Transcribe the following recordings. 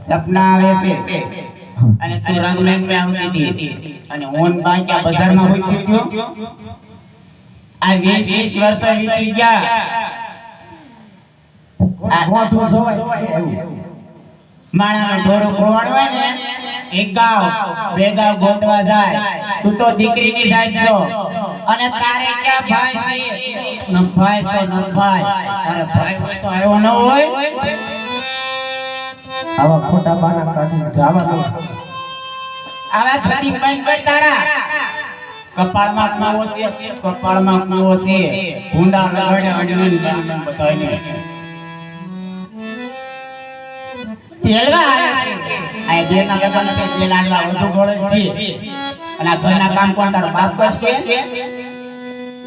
સપના આવે છે અને તું રંગ રંગ મે આવતી હતી અને ઓન બાંક્યા બજારમાં હોય ગયો આ 20 વર્ષ વીતી ગયા આ મોટું જોવાય માણાનો ઢોરો ખોવાડો હોય ને એક ગાવ બે ગાવ ગોતવા જાય તું તો દીકરીની જાય છો અને તારે ક્યાં ભાઈ છે ન ભાઈ તો ન ભાઈ અરે ભાઈ હોય તો આવ્યો ન હોય આવા ખોટા બાના કાઢી જાવા દો આવા ધરી બંધ કર તારા કપાળમાં કૂવો છે ભૂંડા લગાડે અડવીને બતાવીને તેલવા આ દેના લગન છે તેલ આડવા વધુ ગોળે છે અને આ ઘરના કામ કોણ તારો બાપ કરશે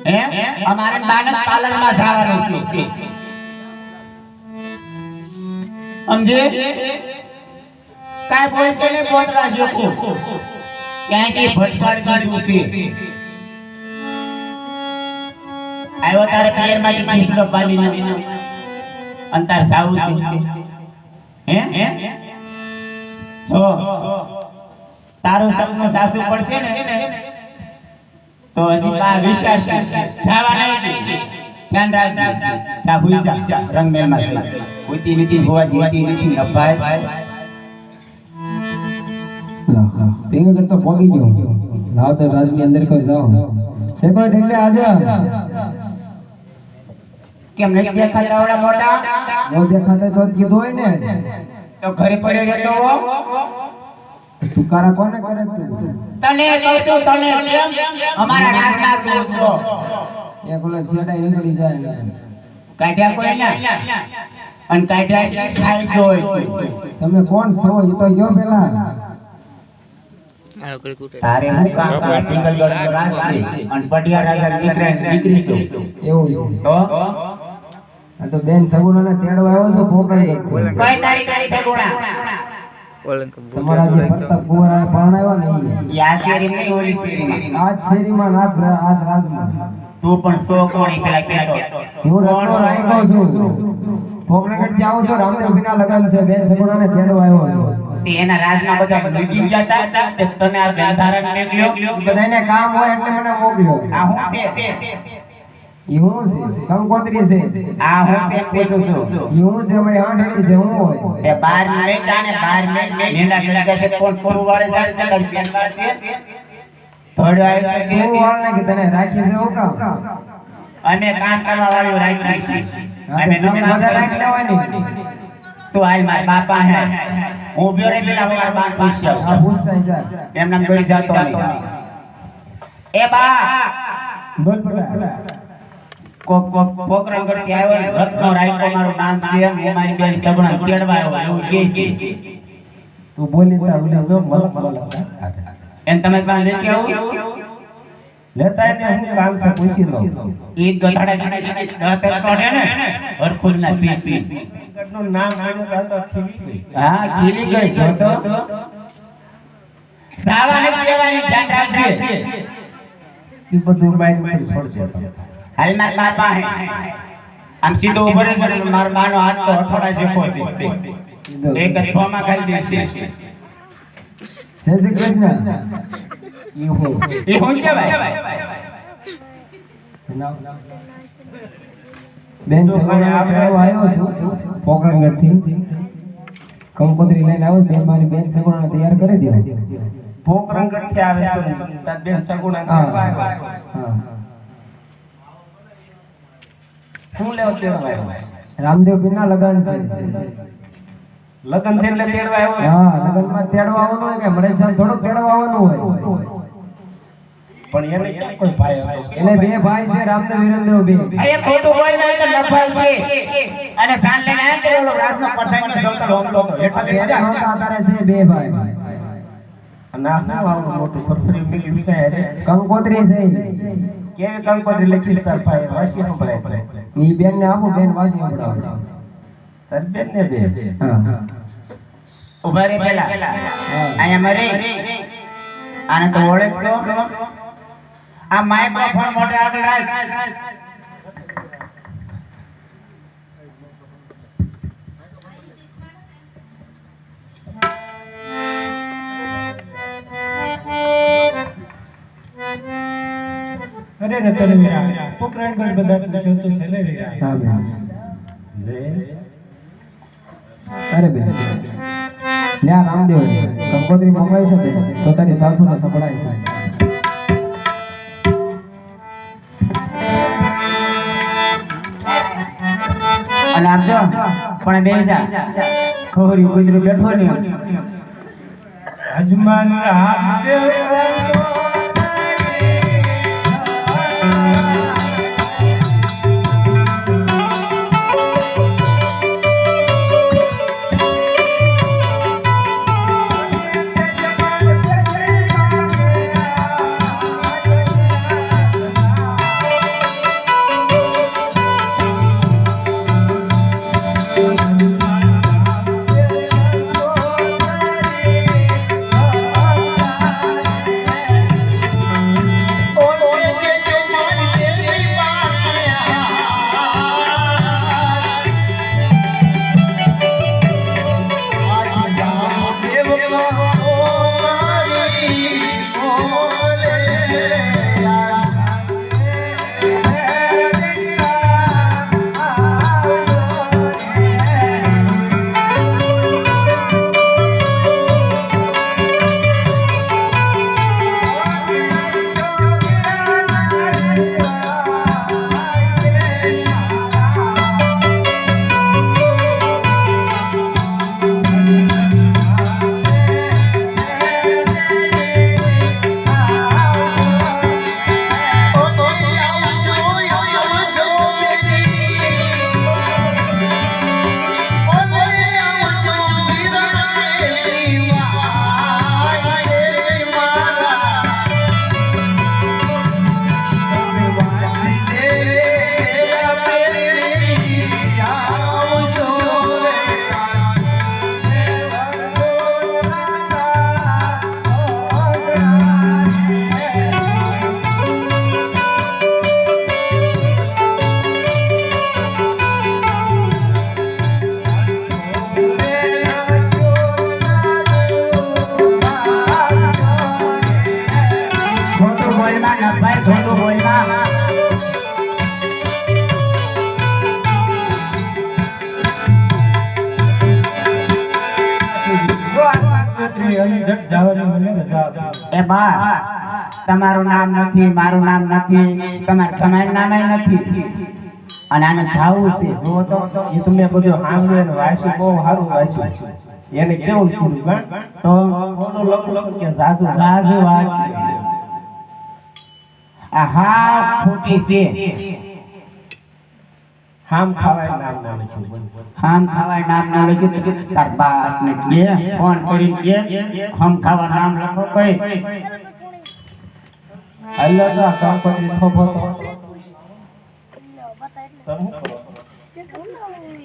હે અમારે બાનક પાર્લરમાં જવાનું છે સમજે કાઈ બોલશે ને પોતરા જોકો ક્યાંથી ભટકાડ કાઢ્યું છે આવ્યો તારે પિયરમાંથી કિસલો પાડીને અંતર જાવું છે હે જો તારું સપનું સાસુ પડશે ને તો હજી બા વિશ્વાસ જવા નહીં ધ્યાન રાખજો જા ભૂઈ જા રંગ મેલમાં ઉતી વિતી હોવા દીતી વિતી અપાય પિંગ કરતો પોગી ગયો લાવ તો રાજની અંદર કો જાઓ સે કોઈ ઢેલે આજા કેમ નહીં દેખાતા ઓલા મોટા નો દેખાતા તો કીધું હોય ને તો ઘરે પડ્યો રહેતો હો તુકારા કોને કરે તું તને કહું છું તને કેમ અમારા નાસનાસ દોસ્તો એક ઓલો છેડા નીકળી જાય કાઢ્યા કોઈ ના અન કાઢ્યા ખાઈ જોય તમે કોણ છો એ તો જો પેલા તારે હું કામ છે સિંગલ ગઢ રાજ છે અન પટિયા રાજા દીકરી છે એવું છે તો આ તો બેન સગુણાને તેડવા આવ્યો છો પોકઈ કઈ તારી સગુણા તમારા જે પત્તા કુંવરાને પરણાવ્યા ને યા શેરી ની ઓલી શેરી આજ શેરીમાં આજ રાજમાં તું પણ સો કોણી પેલા કેતો હું રત્નો રાખ્યો છું પોકરગઢ જાઉં છું રામદેવ વિના લગન છે બેન સગુણાને તેડવા આવ્યો છું તે એના રાજના બધા લીધી જતા તે તને આ બંધારણ મેલ્યો બધાને કામ હોય એટલે મને મોકલ્યો આ હું છે ઈ હું છે કંકોત્રી છે આ હું છે પૂછું છું ઈ હું છે ભાઈ આંધળી છે હું હોય તે 12 મેટા ને 12 મે નેડા ગળા છે કોણ કોણ વાળે જાય છે તારી બેન વાળે છે થોડો આવ્યો છે હું વાળને કે તને રાખી છે હું કામ અમે કામ કરવા વાળો રાખી છે અમે નો કામ બધા રાખી લેવાની તો આલ માર બાપા હે હું બ્યો રે પેલા મારા બાપ પૂછ્યો આ પૂછતા જા એમ નામ કરી જાતો નહીં એ બા બોલ પડા પોકરણ કરતી આવ્યો રત્નો રાયકો મારું નામ છે હું મારી બેન સગુણા કેડવા આવ્યો એવું કે છે તું બોલી તા બોલે જો મલક એન તમે પાસે લેતી આવું લેતા ને હું કામ છે પૂછી લો ઈ ગધાડા દાંત કાઢે ને હરખુર ના પી નું નામ આનું તો ખીલી ગઈ હા ખીલી ગઈ જો તો સાવાને દેવાની ધ્યાન રાખજે ઈ બધું માઈન્ડ માં છોડશે હાલ માર બાપા હે આમ સીધો ઉભો રહે માર માનો હાથ તો હથોડા જેવો છે એક જ ફોમાં ખાલી દે છે જય શ્રી કૃષ્ણ ઈ હું કે ભાઈ બેન સગુણા આપણે આવ્યો છું પોકરણગઢ થી કંકોત્રી લઈને આવ્યો બેન મારી બેન સગુણાને તૈયાર કરી દે પોકરણગઢ થી આવે છે તાર બેન સગુણા કરવા આવ્યો હા હું લેવ તેડવા આવ્યો રામદેવ પીરના લગન છે લગન છે એટલે તેડવા આવ્યો હા લગનમાં તેડવા આવવાનું હોય કે મળે છે થોડું તેડવા આવવાનું હોય પણ એને ક્યાં કોઈ ભાઈ હતો એને બે ભાઈ છે રામદેવ વિરમદેવ બે એ ખોટું હોય ને તો નફાઈ છે અને સાન લઈને આયા તે ઓલો રાજનો પ્રધાનને જોતો હોમતો હેઠા બેસા તારે છે બે ભાઈ ના ના આવું મોટું ફરફરી મિલી છે અરે કંકોત્રી છે કેવી કંકોત્રી લખી તાર ભાઈ વાસી સંભળાય ઈ બેન ને આપો બેન વાસી સંભળાવે તાર બેન ને દે હા ઉભા રે પેલા આયા મરે આને તો ઓળખતો આ માઇક્રોફોન મોટે આગળ રાખ અરે રતન વીરા પોકરણગઢ બધા પૂછો તો ચલે વીરા હા બેન લે અરે બેન લ્યા રામદેવ કંકોત્રી મંગાવી છે બેન તો તારી સાસુને સંભળાય અને આપજો પણ બે જા ખોરી કુતરું બેઠો ને અજમાન હાથ એ બા તમારું નામ નથી મારું નામ નથી તમારું તમારું નામ નથી અને આને જાવું છે જો તો એ તમને બધું સાંભળ્યું ને વાંચ્યું બહુ સારું વાંચ્યું એને કેવું કીધું તો કોનું લખું કે જાજુ સાજુ વાત આ હા ખોટી છે હામ ખાવાય નામ ના લખ્યું હમ ખાવા નામ ના લખ્યું તાર બાપ ને કે ફોન કરીને કે હમ ખાવા નામ લખો કઈ અલ્લાહ કા કંકોત્રી થોભો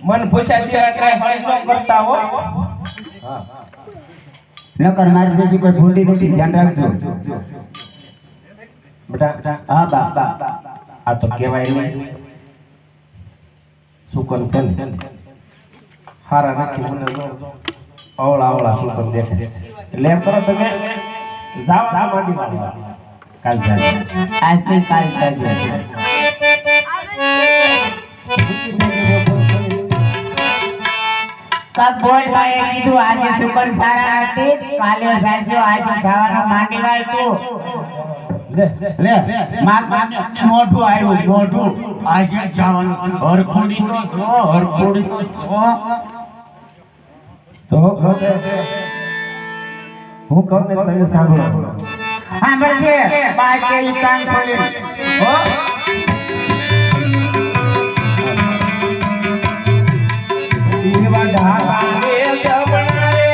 મન પૂછ્યા સિવાય કાંઈ હળી ન કરતા હો નકર મારી જેવી કોઈ ભૂંડી નથી ધ્યાન રાખજો બેટા હા બા આ તો કહેવાય નહીં સુકન છે ને હારા નથી મને અવળા સુકન દેખે એટલે એમ કરો તમે જાવ માંડી વાળવા કાલ જાય આજ થી કાલ કરજો કબ બોલ ભાઈ કીધું આજે સુકન સારા નથી કાલે સાજો આજે જવાનો માંડી વાય તું લે માર મોઢું આવ્યું મોઢું આજે જવાનું હરખોડી તો હરખોડી તો હું કહું ને તમે સાંભળો સાંભળજે બાજે ઈ કાન ખોલી હો દીવા ઢાળે જમણા રે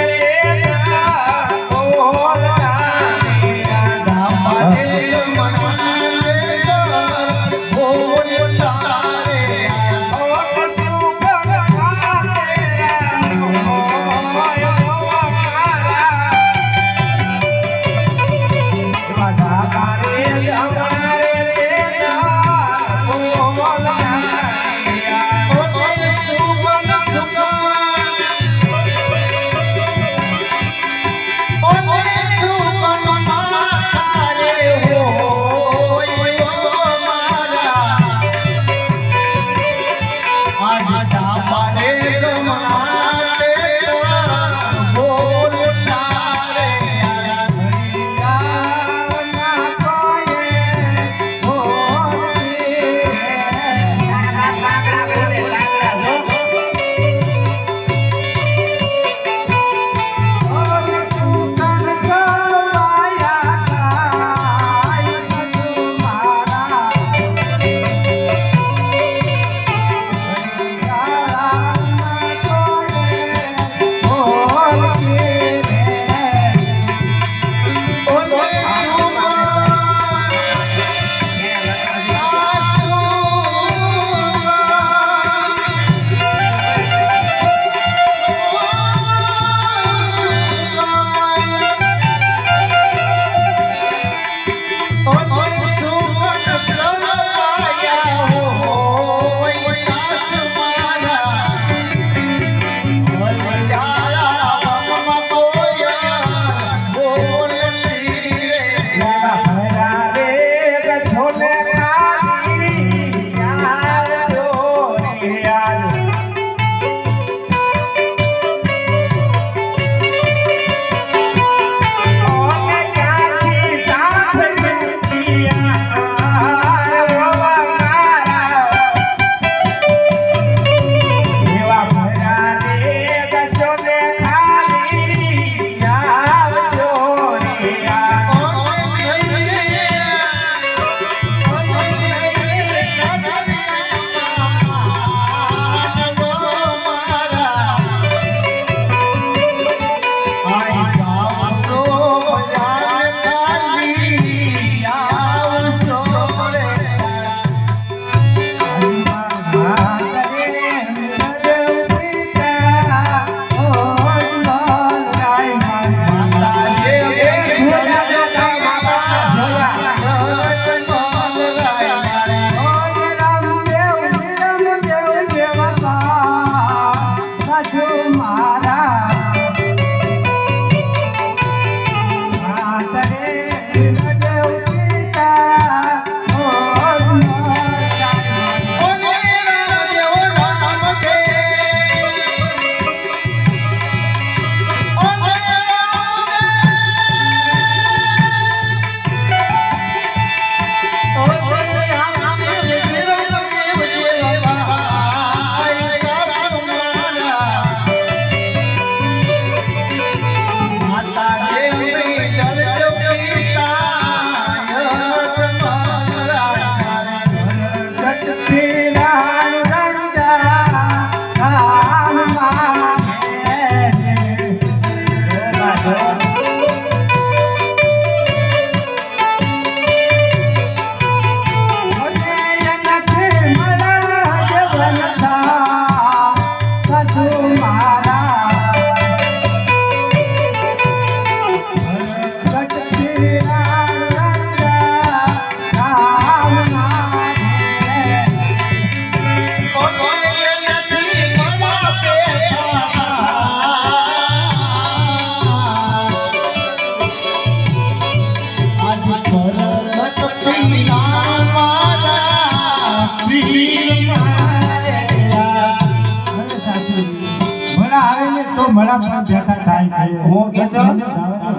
મડા પર બેઠા થાય છે હું કહેતો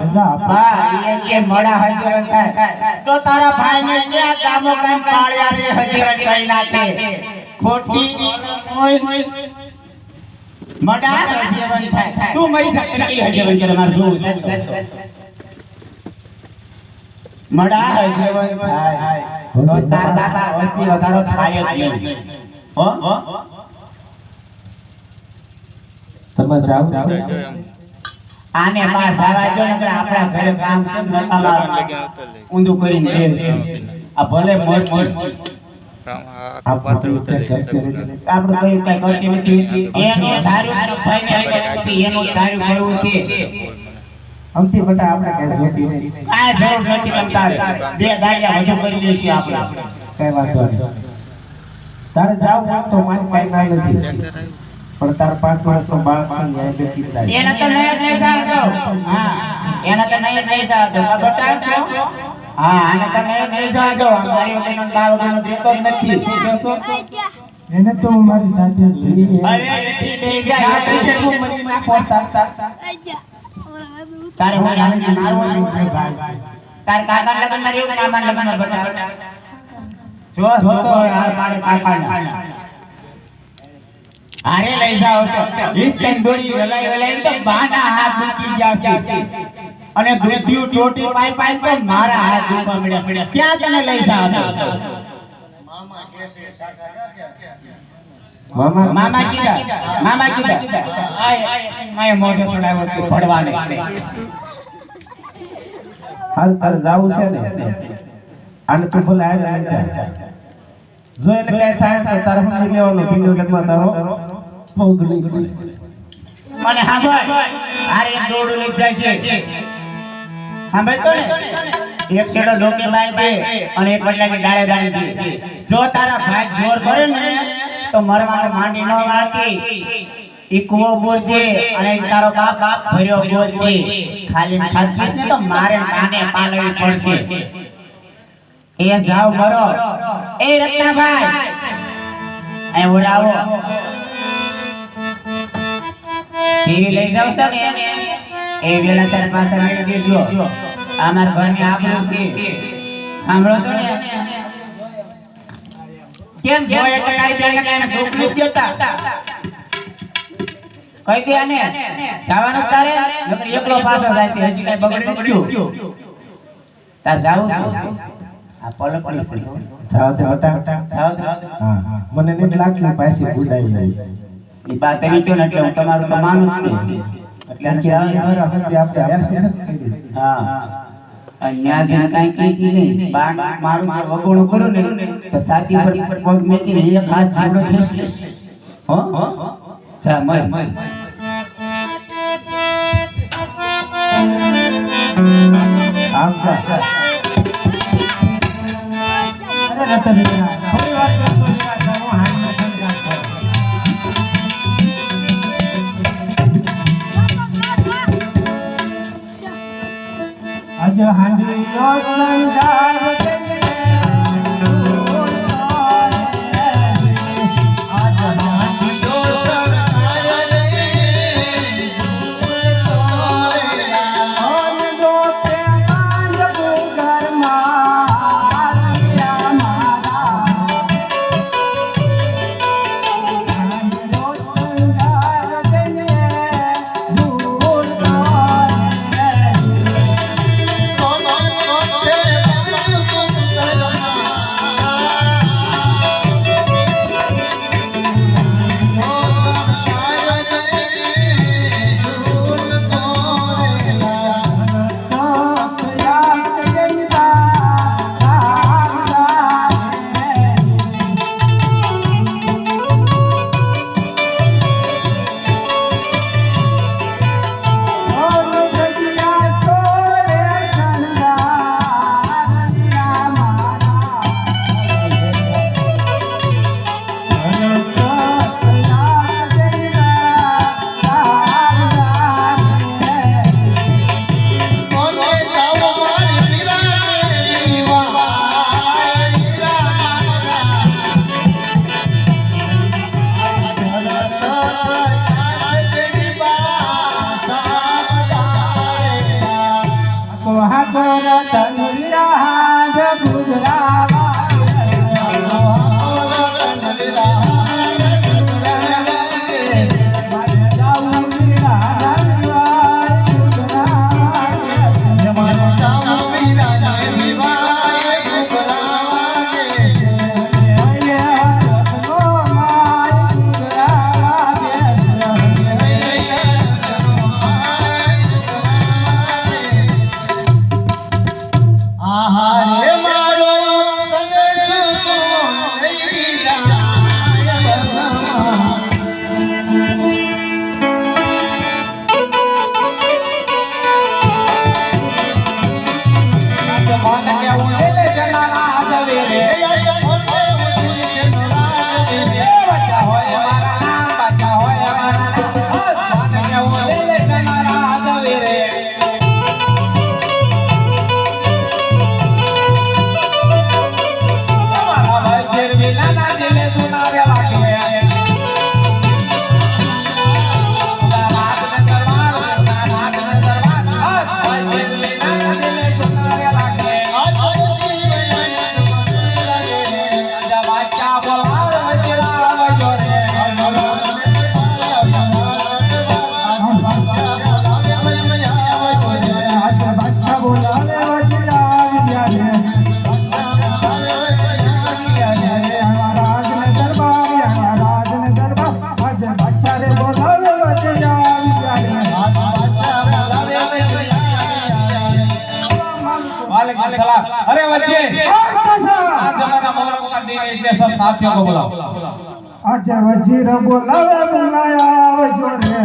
રજા આપો બા એ કે મોડા હજીવન થાય તો તારા ભાઈને ક્યાં કામો કામ પાડ્યા છે હજીવન કરી નાખે ખોટી હોય મોડા હજીવન થાય તું મરી જાય એટલે હજીવન કરે માર જોવું છે મોડા હજીવન થાય તો તાર બાપા વસ્તી વધારો થાય જ નહીં હો તમે જાઓ આને પાસ આવા જો ને આપણા ઘરે કામ છે નતામાં ઊંધું કરીને રહે છે આ ભલે મોર આપણું કઈ કરતી નથી એનો ધાર્યું ભાઈને એનો ધાર્યું કરવું છે અમથી બટા આપણે કઈ જોતી નહીં કાય જરૂર નથી તમતારે બે દાડિયા વધુ કરી દેશું આપણે કઈ વાંધો નહીં તારે જાવ તો મારી કઈ ના નથી પણ તાર 5 વર્ષનો બાળક છે ને બે કીધા એના તો નહીં જાજો હા એના તો નહીં જાજો બટા છો હા આને તો નહીં જાજો મારી વગરનો બાવગરનો દેતો નથી એને તો મારી સાથે જ અરે ઠીક છે તારે મારી મારવાનું છે ભાઈ તાર કાકા લગન માં રેવું મામા લગન માં બટા જો તો યાર મારે કાકા અરે લઈ જાઓ તો ઇસ કંદોરી હલાઈ તો બાના હાથ દુખી જાશે અને દૂધિયું ટોટી પાઈ પાઈ તો મારા હાથ દુખવા મળ્યા ક્યાં તને લઈ જાઓ મામા કીધા આય મોઢે છોડાવ્યો છે પડવાને હાલ તારે જાવું છે ને આને તું ભલે આવી જા જો એટલે કઈ થાય તો તારે સમજી લેવાનું પિંગલગઢમાં તારો પગડી મને સાંભળ અરે દોડું લઈ જાય છે સાંભળ તો ને એક છેડો ડોકે બાય બાય અને એક બટલાની ડાળે ડાળે છે જો તારા ભાઈ જોર કરે ને તો મરવાનો માંડી ન વાળતી ઈ કુવો બોરજે અને તારો બાપ ભર્યો બોરજે ખાલી ખાધીસ ને તો મારે કાને પાલવી પડશે એ જાવ મરો એ રત્નાભાઈ એ ઓરાવો ટીવી લઈ જાવ છો ને એ વેલા સર પાસે લઈ દેજો અમાર ઘરની આબરૂ છે સાંભળો છો ને કેમ જો એટલે કાઈ બેને દુખ નથી દેતા કઈ દે આને જવાનું તારે નકર એકલો પાછો જાય છે હજી કઈ બગડી ગયું તાર જાવું આ પલક પડી છે જાવ હટા હા મને નહીં લાગતું પાછી ગુડાઈ જાય ઈ વાત એવી તો એટલે હું તમારું તો માનું જ નહીં એટલે કે આપણે હા અન્યા જેને કાઈ કીધી નહીં બાણ મારું વગોણું કરું ને તો સાથી પર પગ મેકીને એક હાથ જીવડો ખેંચી હો જા મર આમ જા અરે રતન થોડી વાત કરતો યાર હું હાથ ન સમજાતો આજે હાંડી નો સંગાર ઠાકોર તનવીરા હાજ ગુજરાવા अरे बच्चे आज हमारा मोहर्रम का दिन है इसलिए सब साथियों को बुलाओ आज वजीर बोलावे बुलाया वजोरे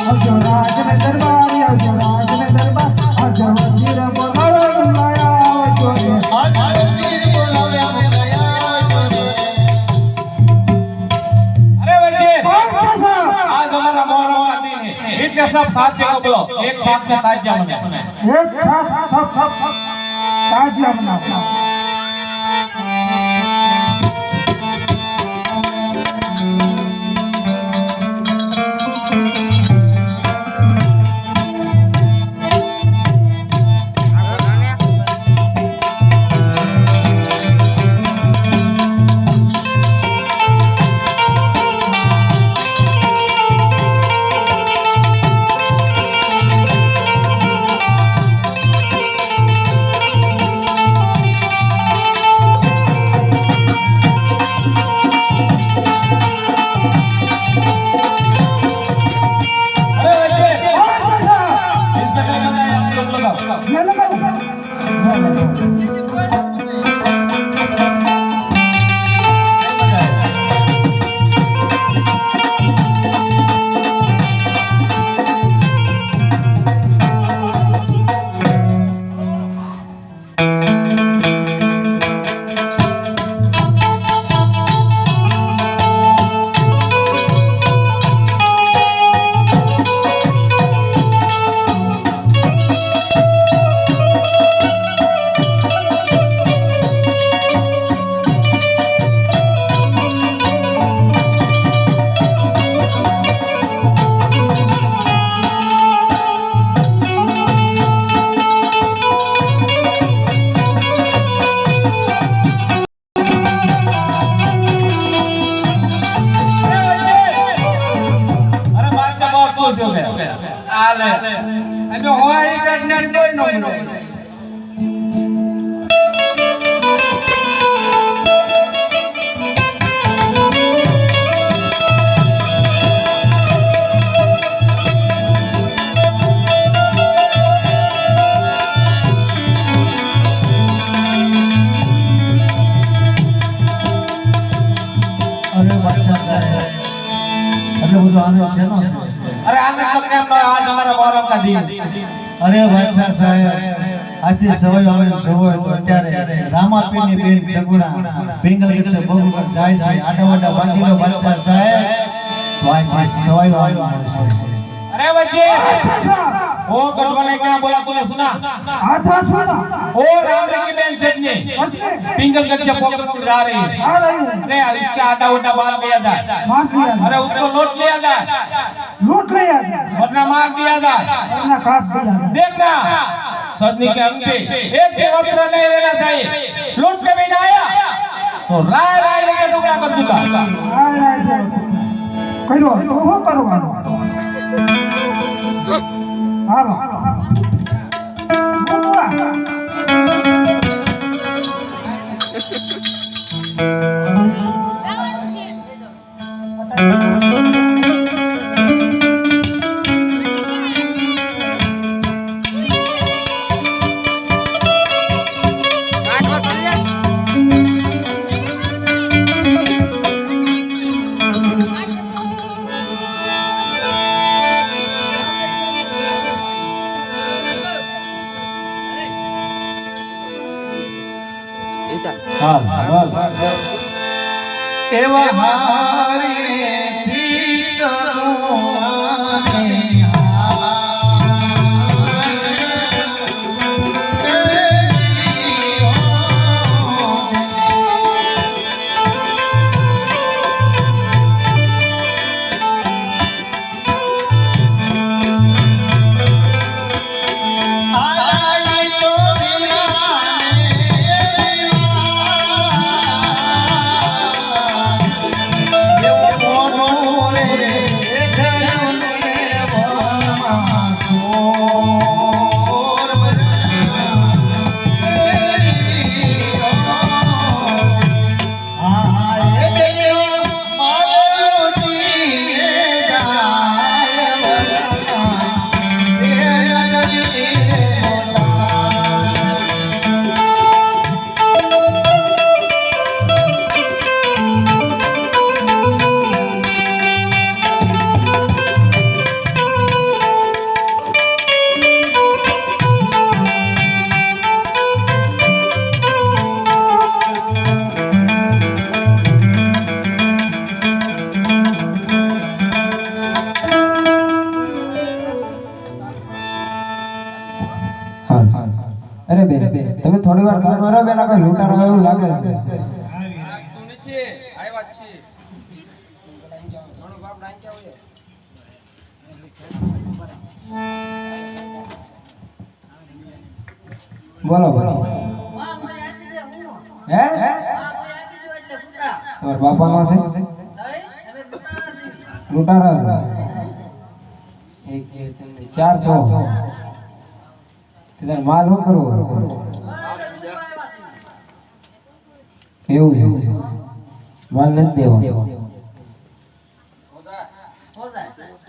आज राज ने दरबार आज राज ने दरबार आज वजीर बोलावे बुलाया वजोरे आज वजीर बोलावे बुलाया वजोरे अरे बच्चे आज हमारा मोहर्रम का दिन है इसलिए सब साथियों को बुलाओ एक साथ से ताजिया मनाएं एक साथ सब ताजिया मनाओ अरे आने तो केम आज हमारा मोहर्रम का दिन अरे बादशाह साहेब आથી સવાય આવે જોવો તો અત્યારે રામાપીરની બેન સગુણા પિંગલગઢ સે ભગવાન જાય છે આડાવાડા બાંધીનો બાદશાહ સાહેબ તો આથી સવાય આવે છે અરે બચ્ચે ओ गढ़वाले क्या बोला तूने सुना? आधा सुना ओ राम की बहन सजने पिंगलगढ़ से पोखरण जा रही है। आ रही है अरे इसका आटा उटा बांध दिया था। मार दिया अरे उसको लौट लिया था लूट लिया वरना मार दिया था। वरना काट दिया देखना सजनी के अंग पे एक भी वस्त्र नहीं रहना चाहिए। लूट के भी ना आया तो राय राय लेके टुकड़ा कर दूंगा। करो वो करवानो हालो बोलवा એવા હારેથી સરોવાને અરે બે તમે થોડી વાર સાઈડ માં રહો બેના કોઈ લૂંટારો એવું લાગે છે બોલો બોલો હે તમારા બાપા નો છે લૂંટારા છે 400 તેદાર માલ હું કરો એવું છે માલ નથી દેવો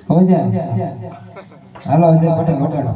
હો જાય હાલો અજય પટેલ વગાડો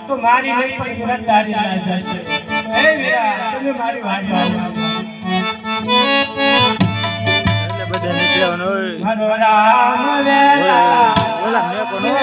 તો મારી નહીં પણ મુરત તારી રાજ છે હે વીરા તમે મારી વાત માનો એટલે બધા નીકળવાનો હોય મારો રામ વેલા ઓલા મે કોનો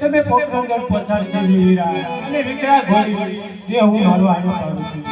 તમે પોકરંગર પછાડ છે વીરા અને વિકરા ઘોડી જે હું મારો આનો પાડું છું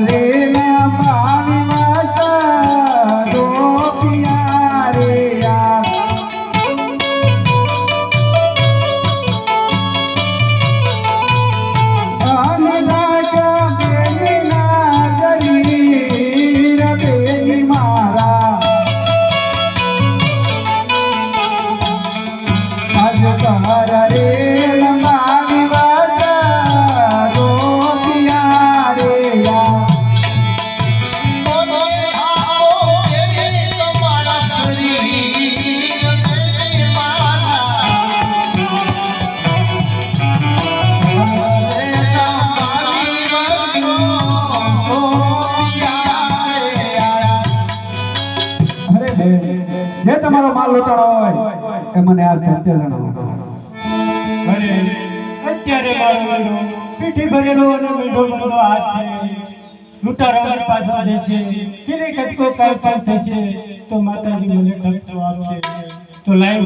રે ના પાણી માતા ગોપિયા રે યાર તમારા રે લંબાવી વાતા ગોપિયા રે યા જે તમારો માલ લૂંટાણો હોય એ મને આ સત્ય જણાવો. અત્યારે મારો પીઠી ભરેલો અને મીઠો બધો હાથ છે લૂંટારા પાછો જશે ખીલી કટકો કાય પણ થશે તો માતાજી મને ખર્ચો આપશે તો લાઈવ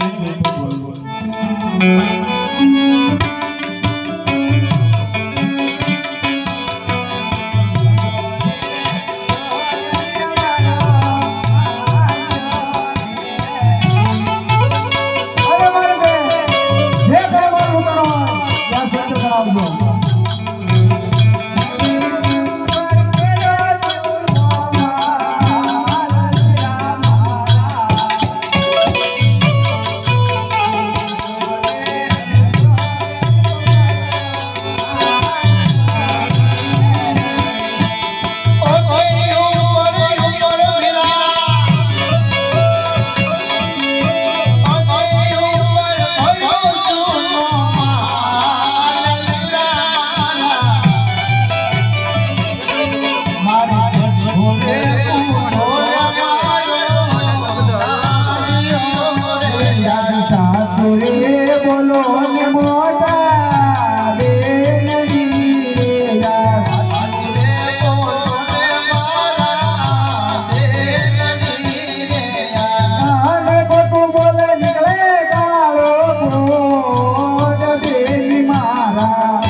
મારા